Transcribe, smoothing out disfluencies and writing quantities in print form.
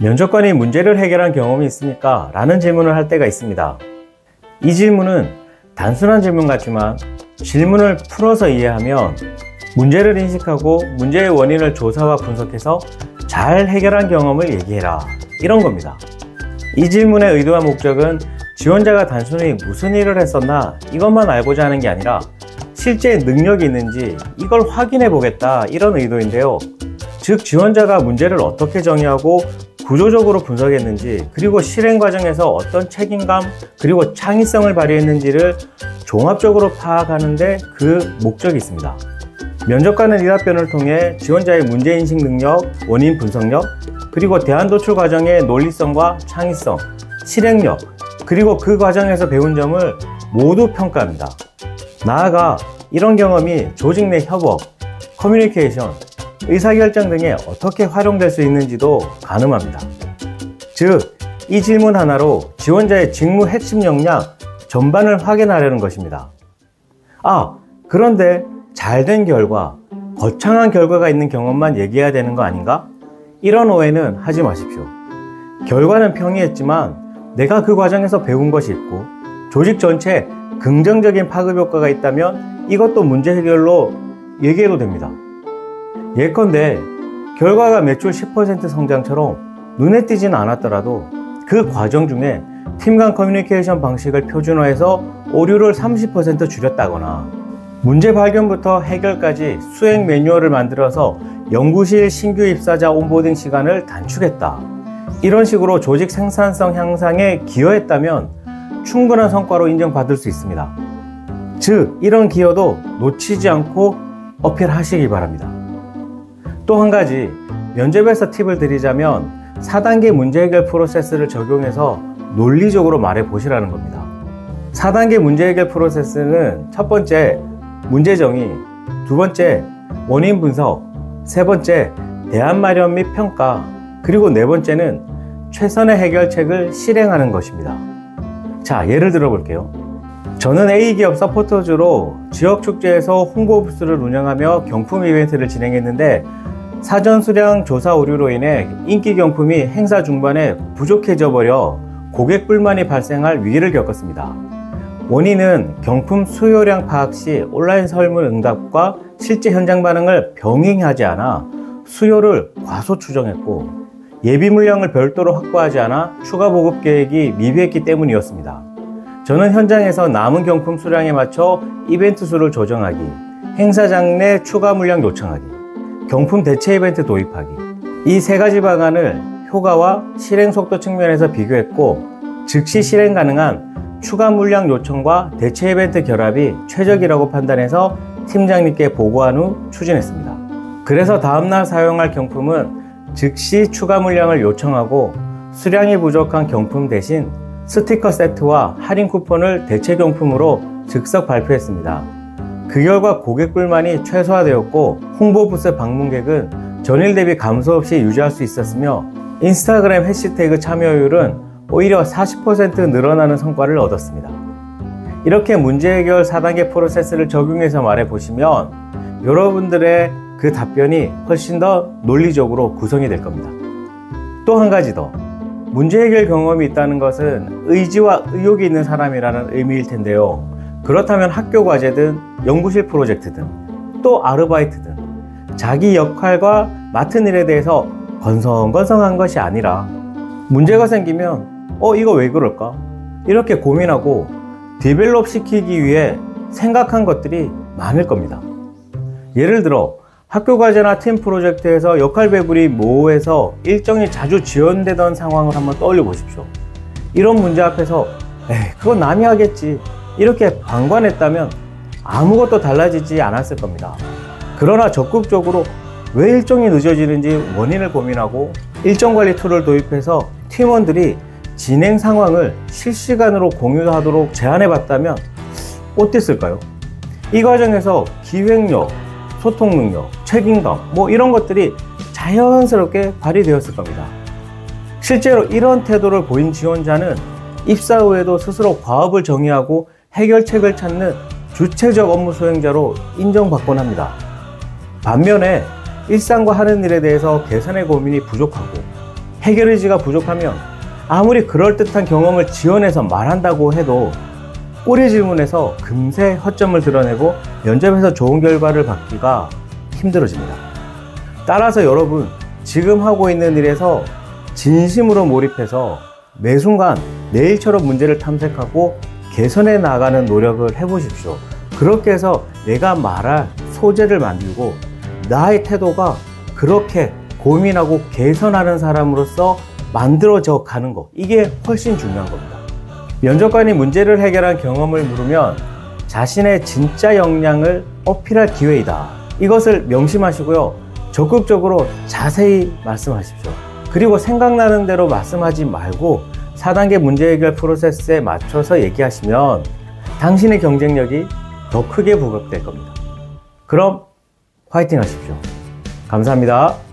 면접관이 문제를 해결한 경험이 있습니까? 라는 질문을 할 때가 있습니다. 이 질문은 단순한 질문 같지만 질문을 풀어서 이해하면 문제를 인식하고 문제의 원인을 조사와 분석해서 잘 해결한 경험을 얘기해라, 이런 겁니다. 이 질문의 의도와 목적은 지원자가 단순히 무슨 일을 했었나 이것만 알고자 하는 게 아니라 실제 능력이 있는지 이걸 확인해 보겠다, 이런 의도인데요. 즉 지원자가 문제를 어떻게 정의하고 구조적으로 분석했는지, 그리고 실행 과정에서 어떤 책임감 그리고 창의성을 발휘했는지를 종합적으로 파악하는데 그 목적이 있습니다. 면접관은 이 답변을 통해 지원자의 문제인식 능력, 원인 분석력, 그리고 대안 도출 과정의 논리성과 창의성, 실행력, 그리고 그 과정에서 배운 점을 모두 평가합니다. 나아가 이런 경험이 조직 내 협업, 커뮤니케이션, 의사결정 등에 어떻게 활용될 수 있는지도 가늠합니다. 즉, 이 질문 하나로 지원자의 직무 핵심 역량 전반을 확인하려는 것입니다. 그런데 잘된 결과, 거창한 결과가 있는 경험만 얘기해야 되는 거 아닌가? 이런 오해는 하지 마십시오. 결과는 평이했지만 내가 그 과정에서 배운 것이 있고 조직 전체에 긍정적인 파급 효과가 있다면 이것도 문제 해결로 얘기해도 됩니다. 예컨대 결과가 매출 10% 성장처럼 눈에 띄진 않았더라도 그 과정 중에 팀 간 커뮤니케이션 방식을 표준화해서 오류를 30% 줄였다거나 문제 발견부터 해결까지 수행 매뉴얼을 만들어서 연구실 신규 입사자 온보딩 시간을 단축했다, 이런 식으로 조직 생산성 향상에 기여했다면 충분한 성과로 인정받을 수 있습니다. 즉, 이런 기여도 놓치지 않고 어필하시기 바랍니다. 또 한 가지, 면접에서 팁을 드리자면 4단계 문제 해결 프로세스를 적용해서 논리적으로 말해 보시라는 겁니다. 4단계 문제 해결 프로세스는 첫 번째, 문제 정의, 두 번째, 원인 분석, 세 번째, 대안 마련 및 평가, 그리고 네 번째는 최선의 해결책을 실행하는 것입니다. 자, 예를 들어 볼게요. 저는 A기업 서포터즈로 지역 축제에서 홍보 부스를 운영하며 경품 이벤트를 진행했는데 사전 수량 조사 오류로 인해 인기 경품이 행사 중반에 부족해져 버려 고객 불만이 발생할 위기를 겪었습니다. 원인은 경품 수요량 파악 시 온라인 설문 응답과 실제 현장 반응을 병행하지 않아 수요를 과소 추정했고 예비 물량을 별도로 확보하지 않아 추가 보급 계획이 미비했기 때문이었습니다. 저는 현장에서 남은 경품 수량에 맞춰 이벤트 수를 조정하기, 행사장 내 추가 물량 요청하기, 경품 대체 이벤트 도입하기, 이 세 가지 방안을 효과와 실행 속도 측면에서 비교했고 즉시 실행 가능한 추가 물량 요청과 대체 이벤트 결합이 최적이라고 판단해서 팀장님께 보고한 후 추진했습니다. 그래서 다음날 사용할 경품은 즉시 추가 물량을 요청하고 수량이 부족한 경품 대신 스티커 세트와 할인 쿠폰을 대체 경품으로 즉석 발표했습니다. 그 결과 고객 불만이 최소화되었고 홍보 부스 방문객은 전일 대비 감소 없이 유지할 수 있었으며 인스타그램 해시태그 참여율은 오히려 40% 늘어나는 성과를 얻었습니다. 이렇게 문제 해결 4단계 프로세스를 적용해서 말해보시면 여러분들의 그 답변이 훨씬 더 논리적으로 구성이 될 겁니다. 또 한 가지 더, 문제 해결 경험이 있다는 것은 의지와 의욕이 있는 사람이라는 의미일 텐데요. 그렇다면 학교 과제든 연구실 프로젝트든 또 아르바이트든 자기 역할과 맡은 일에 대해서 건성건성한 것이 아니라 문제가 생기면 이거 왜 그럴까? 이렇게 고민하고 디벨롭 시키기 위해 생각한 것들이 많을 겁니다. 예를 들어 학교 과제나 팀 프로젝트에서 역할 배분이 모호해서 일정이 자주 지연되던 상황을 한번 떠올려 보십시오. 이런 문제 앞에서 그건 남이 하겠지 이렇게 방관했다면 아무것도 달라지지 않았을 겁니다. 그러나 적극적으로 왜 일정이 늦어지는지 원인을 고민하고 일정 관리 툴을 도입해서 팀원들이 진행 상황을 실시간으로 공유하도록 제안해 봤다면 어땠을까요? 이 과정에서 기획력, 소통 능력, 책임감 이런 것들이 자연스럽게 발휘되었을 겁니다. 실제로 이런 태도를 보인 지원자는 입사 후에도 스스로 과업을 정의하고 해결책을 찾는 주체적 업무 수행자로 인정받곤 합니다. 반면에 일상과 하는 일에 대해서 개선의 고민이 부족하고 해결 의지가 부족하면 아무리 그럴듯한 경험을 지어내서 말한다고 해도 꼬리 질문에서 금세 허점을 드러내고 면접에서 좋은 결과를 받기가 힘들어집니다. 따라서 여러분, 지금 하고 있는 일에서 진심으로 몰입해서 매 순간 내일처럼 문제를 탐색하고 개선해 나가는 노력을 해보십시오. 그렇게 해서 내가 말할 소재를 만들고 나의 태도가 그렇게 고민하고 개선하는 사람으로서 만들어져 가는 것, 이게 훨씬 중요한 겁니다. 면접관이 문제를 해결한 경험을 물으면 자신의 진짜 역량을 어필할 기회이다. 이것을 명심하시고요. 적극적으로 자세히 말씀하십시오. 그리고 생각나는 대로 말씀하지 말고 4단계 문제 해결 프로세스에 맞춰서 얘기하시면 당신의 경쟁력이 더 크게 부각될 겁니다. 그럼 화이팅 하십시오. 감사합니다.